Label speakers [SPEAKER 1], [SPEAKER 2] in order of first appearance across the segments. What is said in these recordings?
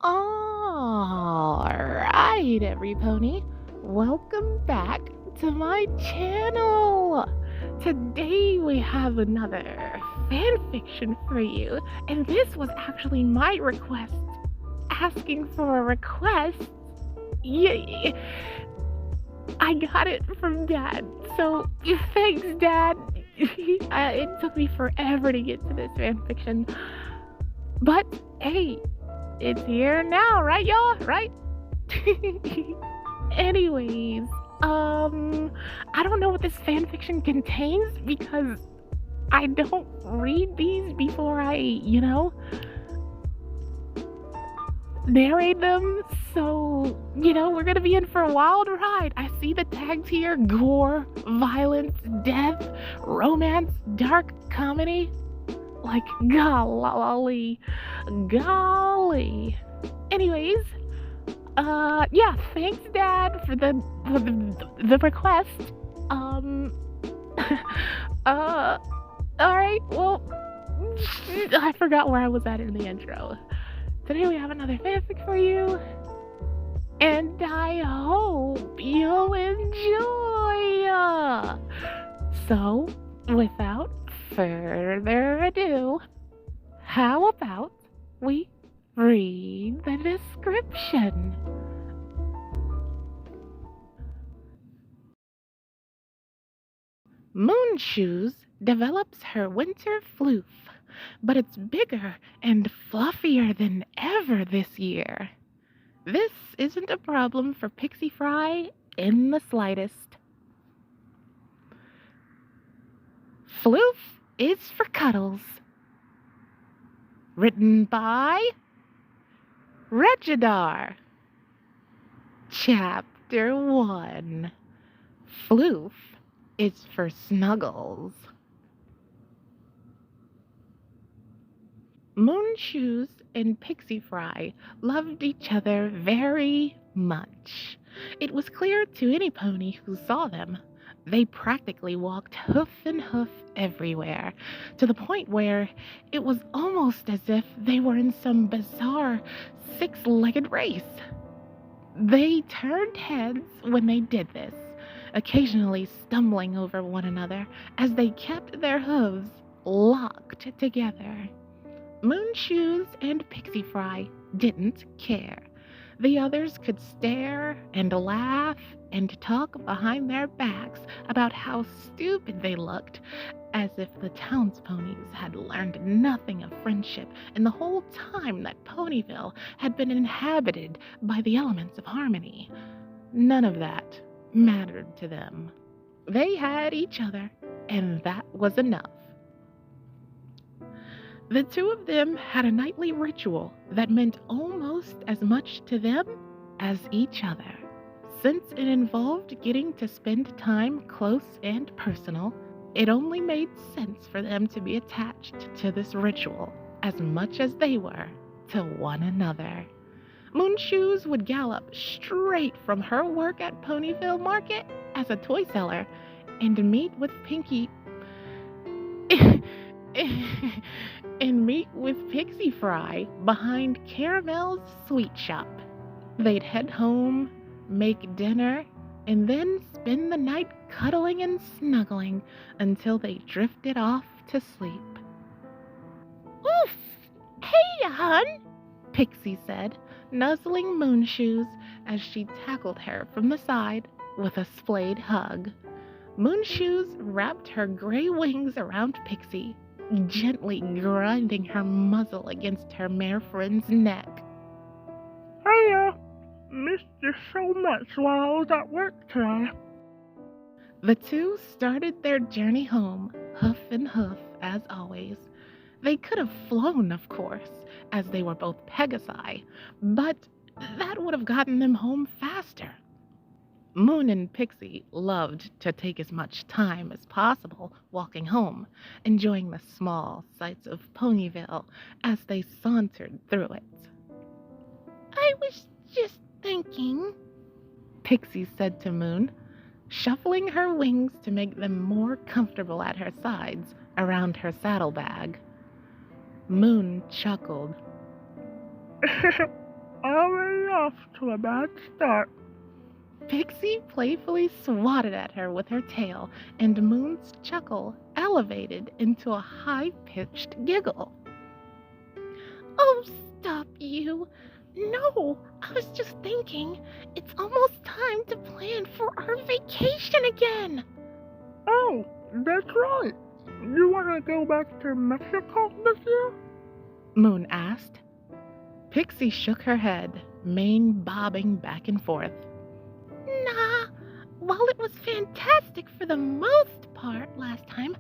[SPEAKER 1] Alright, every pony. Welcome back to my channel. Today we have another fanfiction for you, and this was actually my request. Asking for a request. Yay! I got it from Dad. So thanks, Dad. It took me forever to get to this fanfiction, but hey, it's here now, right, y'all? Right? Anyways, I don't know what this fanfiction contains because I don't read these before I, narrate them. So, we're gonna be in for a wild ride. I see the tags here: gore, violence, death, romance, dark comedy. Like, golly. Anyways, yeah, thanks, Dad, for the request. Alright, well, I forgot where I was at in the intro. Today we have another fanfic for you, and I hope you'll enjoy. So, without further ado, how about we read the description? Moonshoes develops her winter floof, but it's bigger and fluffier than ever this year. This isn't a problem for Pixie Fry in the slightest. Floof is for Cuddles. Written by Regidar. Chapter 1. Floof is for Snuggles. Moonshoes and Pixie Fry loved each other very much. It was clear to any pony who saw them. They practically walked hoof and hoof everywhere, to the point where it was almost as if they were in some bizarre six-legged race. They turned heads when they did this, occasionally stumbling over one another as they kept their hooves locked together. Moonshoes and Pixie Fry didn't care. The others could stare and laugh and talk behind their backs about how stupid they looked, as if the townsponies had learned nothing of friendship in the whole time that Ponyville had been inhabited by the elements of harmony. None of that mattered to them. They had each other, and that was enough. The two of them had a nightly ritual that meant almost as much to them as each other. Since it involved getting to spend time close and personal, it only made sense for them to be attached to this ritual as much as they were to one another. Moonshoes would gallop straight from her work at Ponyville Market as a toy seller and meet with Pixie Fry behind Caramel's sweet shop. They'd head home, make dinner, and then spend the night cuddling and snuggling until they drifted off to sleep. "Oof! Hey, hon," Pixie said, nuzzling Moonshoes as she tackled her from the side with a splayed hug. Moonshoes wrapped her gray wings around Pixie, gently grinding her muzzle against her mare friend's neck.
[SPEAKER 2] "I missed you so much while I was at work today."
[SPEAKER 1] The two started their journey home, hoof and hoof as always. They could have flown, of course, as they were both Pegasi, but that would have gotten them home faster. Moon and Pixie loved to take as much time as possible walking home, enjoying the small sights of Ponyville as they sauntered through it. "I was just thinking," Pixie said to Moon, shuffling her wings to make them more comfortable at her sides around her saddlebag. Moon chuckled.
[SPEAKER 2] Already off to a bad start.
[SPEAKER 1] Pixie playfully swatted at her with her tail, and Moon's chuckle elevated into a high-pitched giggle. Oh, stop you! No, I was just thinking, it's almost time to plan for our vacation again!
[SPEAKER 2] Oh, that's right. You want to go back to Mexico this year?
[SPEAKER 1] Moon asked. Pixie shook her head, mane bobbing back and forth. Nah, while it was fantastic for the most part last time,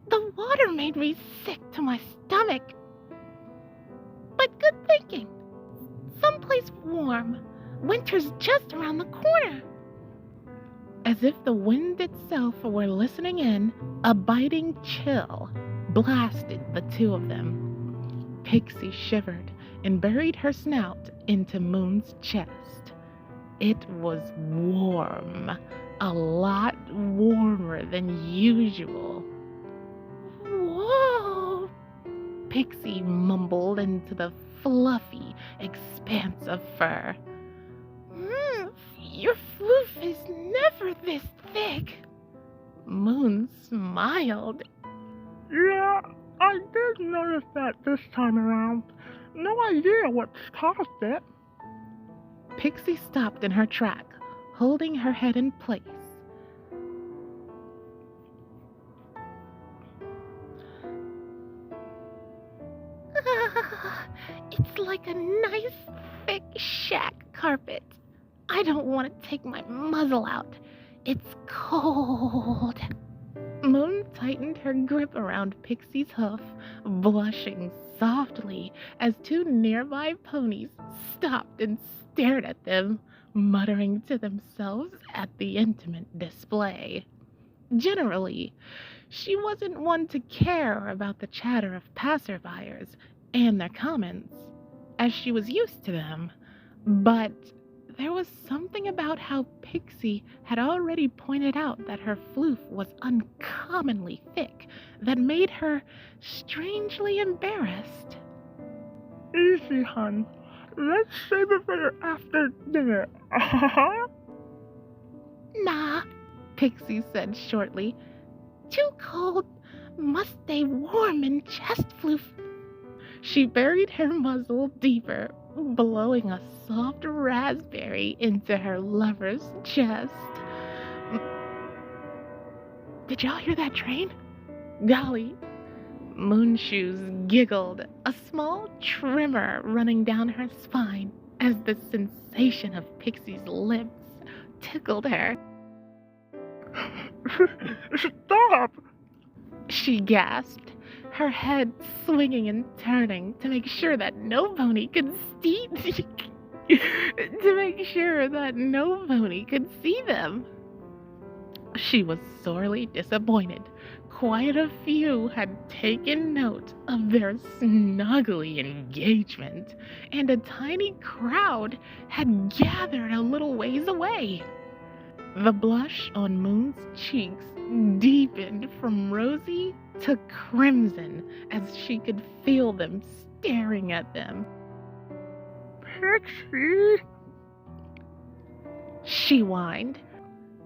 [SPEAKER 1] the water made me sick to my stomach. But good thinking. Someplace warm. Winter's just around the corner. As if the wind itself were listening in, a biting chill blasted the two of them. Pixie shivered and buried her snout into Moon's chest. It was warm, a lot warmer than usual. Whoa! Pixie mumbled into the fluffy expanse of fur. Your floof is never this thick. Moon smiled.
[SPEAKER 2] Yeah, I did notice that this time around. No idea what's caused it.
[SPEAKER 1] Pixie stopped in her track, holding her head in place. It's like a nice, thick shack carpet. I don't want to take my muzzle out. It's cold. Moon tightened her grip around Pixie's hoof, blushing softly as two nearby ponies stopped and stared at them, muttering to themselves at the intimate display. Generally, she wasn't one to care about the chatter of passerbyers and their comments, as she was used to them, but there was something about how Pixie had already pointed out that her floof was uncommonly thick that made her strangely embarrassed.
[SPEAKER 2] Easy, hun. Let's save it for after dinner.
[SPEAKER 1] Nah, Pixie said shortly. Too cold. Must stay warm in chest floof. She buried her muzzle deeper, blowing a soft raspberry into her lover's chest. Did y'all hear that train? Golly. Moonshoes giggled, a small tremor running down her spine as the sensation of Pixie's lips tickled her.
[SPEAKER 2] Stop!
[SPEAKER 1] She gasped, her head swinging and turning to make sure that no pony could see them. She was sorely disappointed. Quite a few had taken note of their snuggly engagement, and a tiny crowd had gathered a little ways away. The blush on Moon's cheeks deepened from rosy to crimson as she could feel them staring at them.
[SPEAKER 2] Pixie!
[SPEAKER 1] She whined.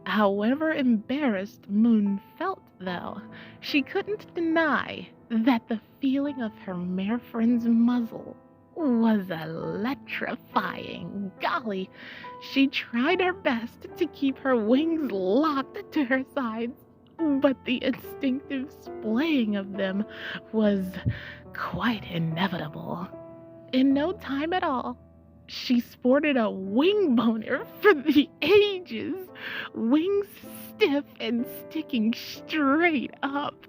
[SPEAKER 1] However embarrassed Moon felt, though, she couldn't deny that the feeling of her mare friend's muzzle was electrifying. Golly, she tried her best to keep her wings locked to her sides, but the instinctive splaying of them was quite inevitable. In no time at all, she sported a wing boner for the ages, wings stiff and sticking straight up.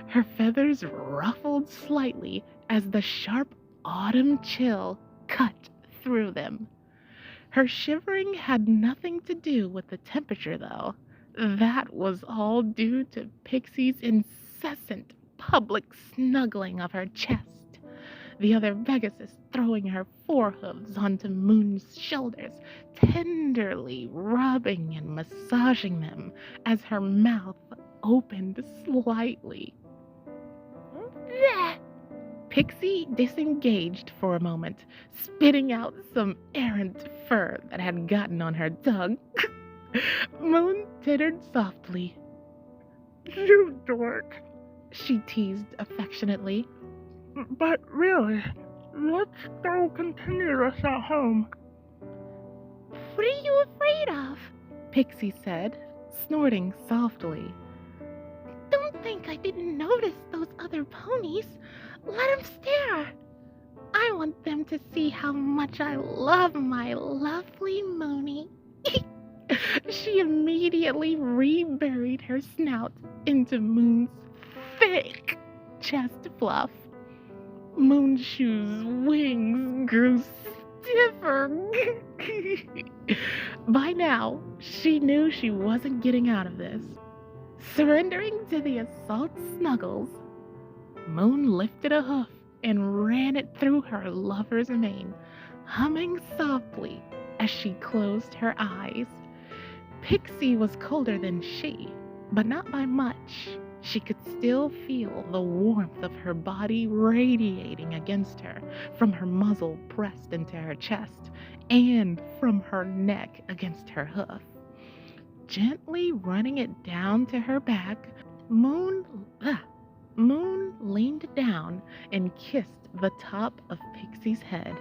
[SPEAKER 1] Her feathers ruffled slightly as the sharp autumn chill cut through them. Her shivering had nothing to do with the temperature, though. That was all due to Pixie's incessant public snuggling of her chest, the other Pegasus throwing her forehooves onto Moon's shoulders, tenderly rubbing and massaging them as her mouth opened slightly. Bleh! Pixie disengaged for a moment, spitting out some errant fur that had gotten on her tongue. Moon tittered softly.
[SPEAKER 2] You dork.
[SPEAKER 1] She teased affectionately.
[SPEAKER 2] But really, let's go continue this at home.
[SPEAKER 1] What are you afraid of? Pixie said, snorting softly. Don't think I didn't notice those other ponies. Let them stare. I want them to see how much I love my lovely Moony. She immediately reburied her snout into Moon's thick chest fluff. Moonshoe's wings grew stiffer. By now, she knew she wasn't getting out of this. Surrendering to the assault snuggles, Moon lifted a hoof and ran it through her lover's mane, humming softly as she closed her eyes. Pixie was colder than she, but not by much. She could still feel the warmth of her body radiating against her from her muzzle pressed into her chest and from her neck against her hoof. Gently running it down to her back, Moon leaned down and kissed the top of Pixie's head.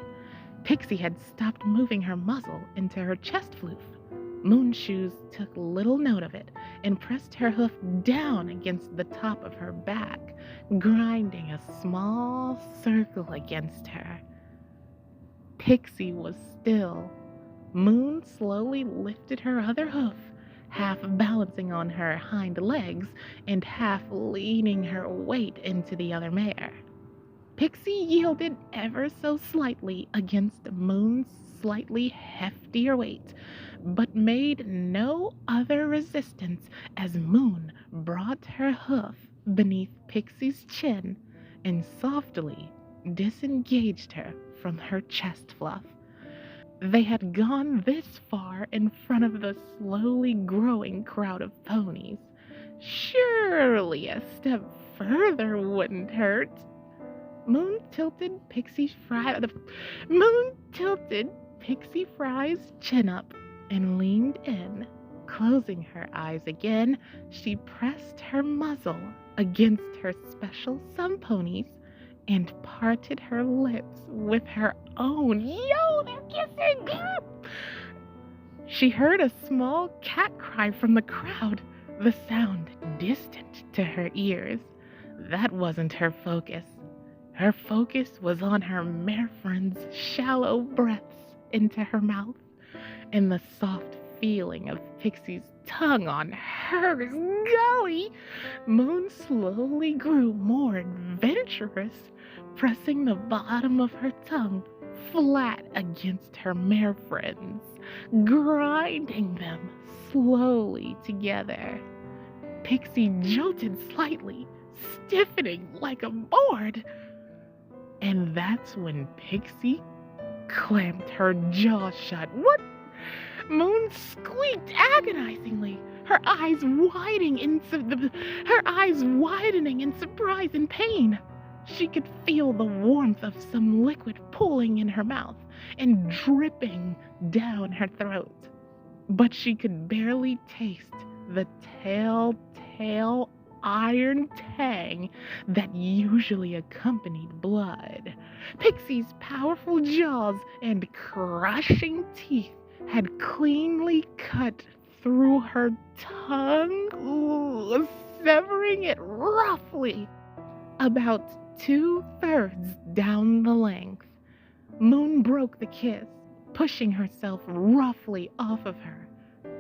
[SPEAKER 1] Pixie had stopped moving her muzzle into her chest floof. Moonshoes took little note of it and pressed her hoof down against the top of her back, grinding a small circle against her. Pixie was still. Moon slowly lifted her other hoof, half balancing on her hind legs and half leaning her weight into the other mare. Pixie yielded ever so slightly against Moon's slightly heftier weight, but made no other resistance as Moon brought her hoof beneath Pixie's chin and softly disengaged her from her chest fluff. They had gone this far in front of the slowly growing crowd of ponies. Surely a step further wouldn't hurt. Moon tilted Pixie Fry's chin up and leaned in. Closing her eyes again, she pressed her muzzle against her special some ponies and parted her lips with her own. Yo, they're kissing! She heard a small cat cry from the crowd, the sound distant to her ears. That wasn't her focus. Her focus was on her mare friend's shallow breaths into her mouth and the soft feeling of Pixie's tongue on hers. Golly! Moon slowly grew more adventurous, pressing the bottom of her tongue flat against her mare friend's, grinding them slowly together. Pixie jolted slightly, stiffening like a board. And that's when Pixie clamped her jaw shut. What? Moon squeaked agonizingly, her eyes widening in surprise and pain. She could feel the warmth of some liquid pooling in her mouth and dripping down her throat. But she could barely taste the telltale iron tang that usually accompanied blood. Pixie's powerful jaws and crushing teeth had cleanly cut through her tongue, severing it roughly about 2/3 down the length. Moon broke the kiss, pushing herself roughly off of her.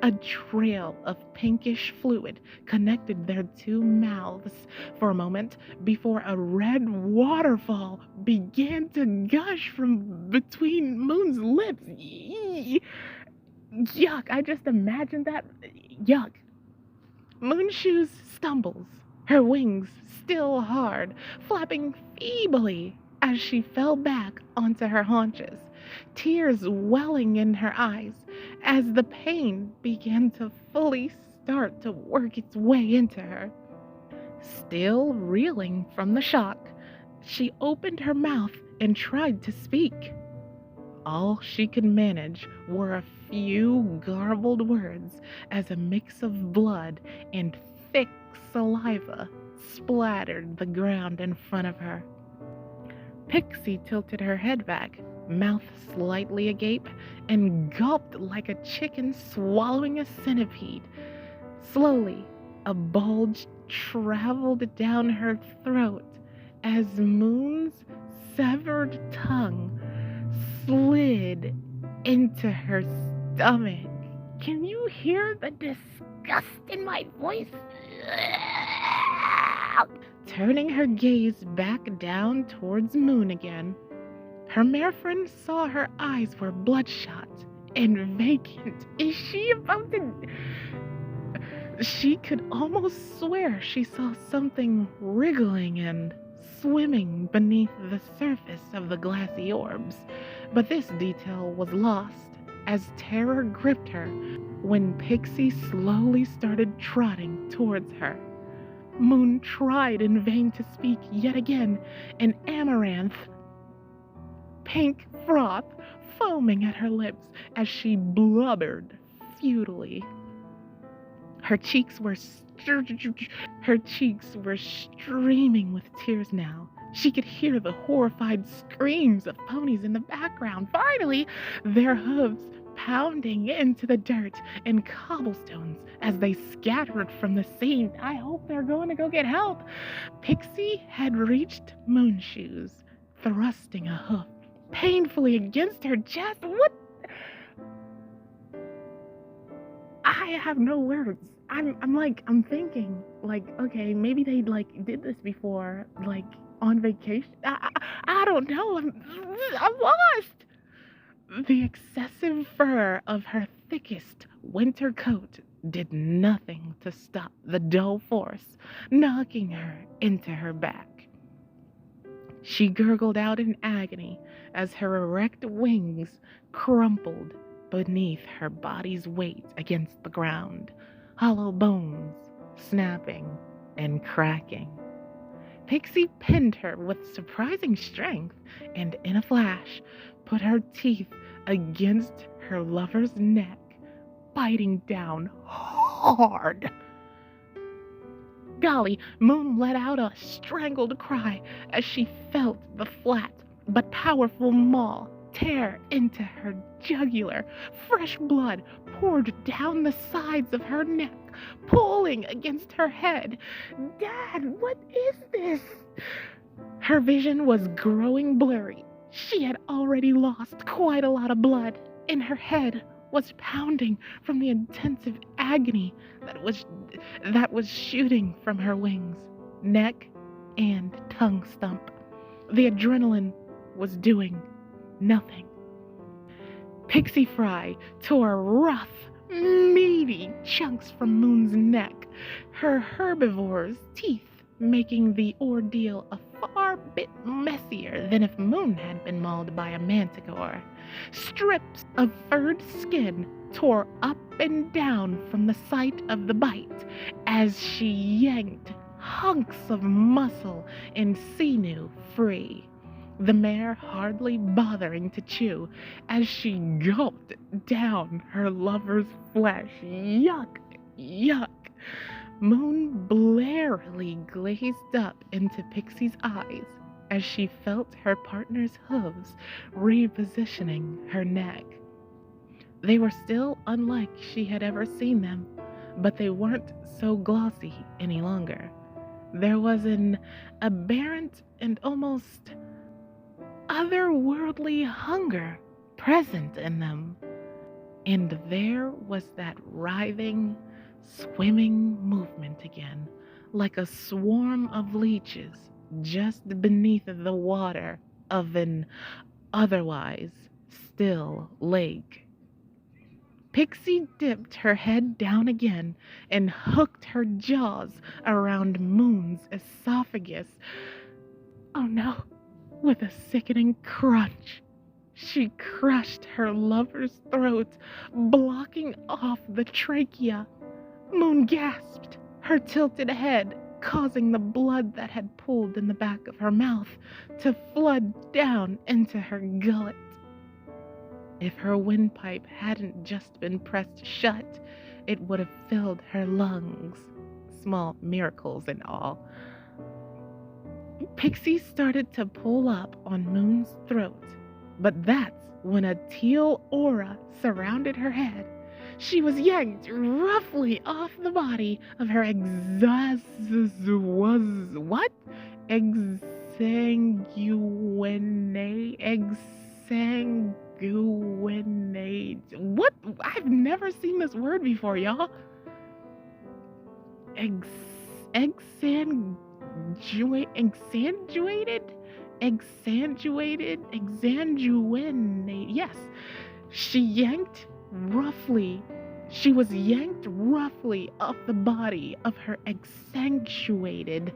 [SPEAKER 1] A trail of pinkish fluid connected their two mouths for a moment before a red waterfall began to gush from between Moon's lips. Yuck, I just imagined that. Yuck. Moonshoes stumbles, her wings still hard, flapping feebly as she fell back onto her haunches, tears welling in her eyes as the pain began to fully start to work its way into her. Still reeling from the shock, She opened her mouth and tried to speak. All she could manage were a few garbled words as a mix of blood and thick saliva splattered the ground in front of her. Pixie tilted her head back, mouth slightly agape, and gulped like a chicken swallowing a centipede. Slowly, a bulge traveled down her throat as Moon's severed tongue slid into her stomach. Can you hear the disgust in my voice? Turning her gaze back down towards Moon again, her mare friend saw her eyes were bloodshot and vacant. Is she about to... She could almost swear she saw something wriggling and swimming beneath the surface of the glassy orbs, but this detail was lost as terror gripped her when Pixie slowly started trotting towards her. Moon tried in vain to speak yet again, an amaranth pink froth foaming at her lips as she blubbered futilely. Her cheeks were streaming with tears now. She could hear the horrified screams of ponies in the background. Finally, their hooves pounding into the dirt and cobblestones as they scattered from the scene. I hope they're going to go get help. Pixie had reached Moonshoes, thrusting a hoof painfully against her chest. What? I have no words. I'm thinking, like, okay, maybe they, like, did this before, like, on vacation. I don't know. I'm lost. The excessive fur of her thickest winter coat did nothing to stop the dull force knocking her into her back. She gurgled out in agony as her erect wings crumpled beneath her body's weight against the ground, hollow bones snapping and cracking. Pixie pinned her with surprising strength and, in a flash, put her teeth against her lover's neck, biting down hard. Golly, Moon let out a strangled cry as she felt the flat but powerful maw tear into her jugular. Fresh blood poured down the sides of her neck, pulling against her head. Dad, what is this? Her vision was growing blurry. She had already lost quite a lot of blood, and her head was pounding from the intensive agony that was shooting from her wings, neck, and tongue stump. The adrenaline was doing nothing. Pixie Fry tore rough, meaty chunks from Moon's neck, her herbivore's teeth making the ordeal a far bit messier than if Moon had been mauled by a manticore. Strips of furred skin tore up and down from the site of the bite as she yanked hunks of muscle and sinew free, the mare hardly bothering to chew as she gulped down her lover's flesh. Yuck, yuck. Moon blearily glazed up into Pixie's eyes as she felt her partner's hooves repositioning her neck. They were still unlike she had ever seen them, but they weren't so glossy any longer. There was an aberrant and almost otherworldly hunger present in them, and there was that writhing, swimming movement again, like a swarm of leeches just beneath the water of an otherwise still lake. Pixie dipped her head down again and hooked her jaws around Moon's esophagus. Oh no! With a sickening crunch, she crushed her lover's throat, blocking off the trachea. Moon gasped, her tilted head causing the blood that had pooled in the back of her mouth to flood down into her gullet. If her windpipe hadn't just been pressed shut, it would have filled her lungs. Small miracles and all. Pixie started to pull up on Moon's throat, but that's when a teal aura surrounded her head. She was yanked roughly off the body of her exsanguinate. What? I've never seen this word before, y'all. Exsanguinate. Yes. She was yanked roughly off the body of her exsanguinated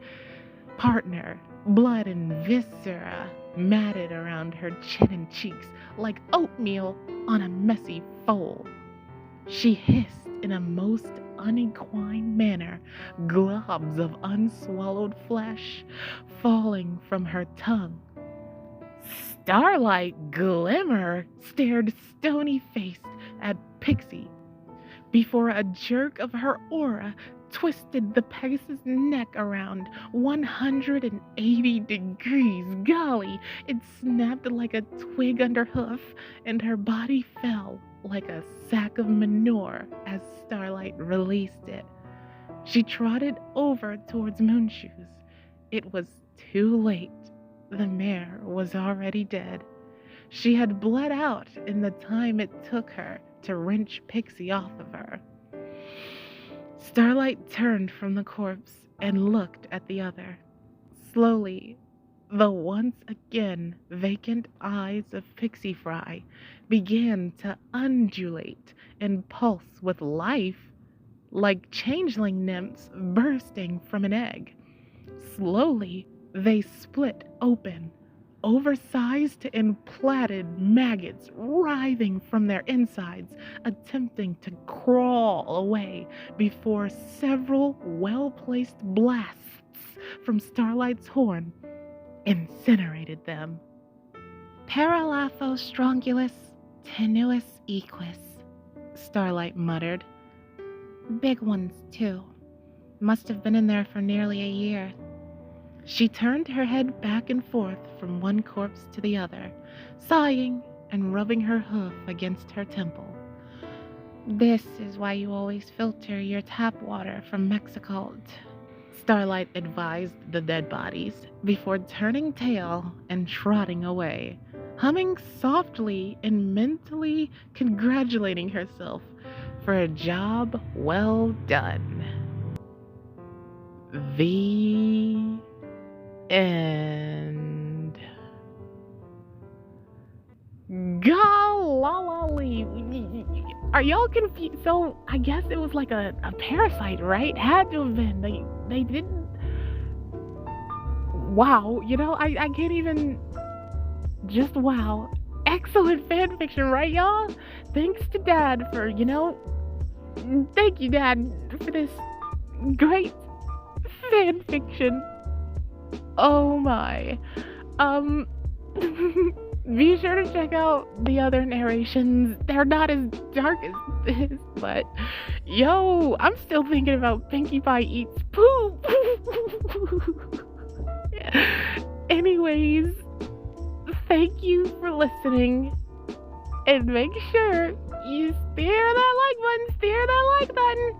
[SPEAKER 1] partner. Blood and viscera matted around her chin and cheeks like oatmeal on a messy fold. She hissed in a most unequine manner, globs of unswallowed flesh falling from her tongue. Starlight Glimmer stared stony-faced at Pixie before a jerk of her aura twisted the Pegasus' neck around 180 degrees. Golly, it snapped like a twig under hoof, and her body fell like a sack of manure as Starlight released it. She trotted over towards Moonshoes. It was too late. The mare was already dead. She had bled out in the time it took her to wrench Pixie off of her. Starlight turned from the corpse and looked at the other. Slowly, the once again vacant eyes of Pixie Fry began to undulate and pulse with life, like changeling nymphs bursting from an egg. Slowly, they split open, oversized and plaited maggots writhing from their insides, attempting to crawl away before several well-placed blasts from Starlight's horn incinerated them. Paralaphostrongulus tenuis equus, Starlight muttered. Big ones, too. Must have been in there for nearly a year. She turned her head back and forth from one corpse to the other, sighing and rubbing her hoof against her temple. This is why you always filter your tap water from Mexico, Starlight advised the dead bodies before turning tail and trotting away, humming softly and mentally congratulating herself for a job well done. The end. Golly. Are y'all confused? So I guess it was like a parasite, right? Had to have been. They didn't. Wow, I can't even. Just wow. Excellent fan fiction, right, y'all? Thanks to Dad for, thank you, Dad, for this great fan fiction. Oh my. Be sure to check out the other narrations. They're not as dark as this, but yo, I'm still thinking about Pinkie Pie eats poop. Anyways, thank you for listening, and make sure you steer that like button.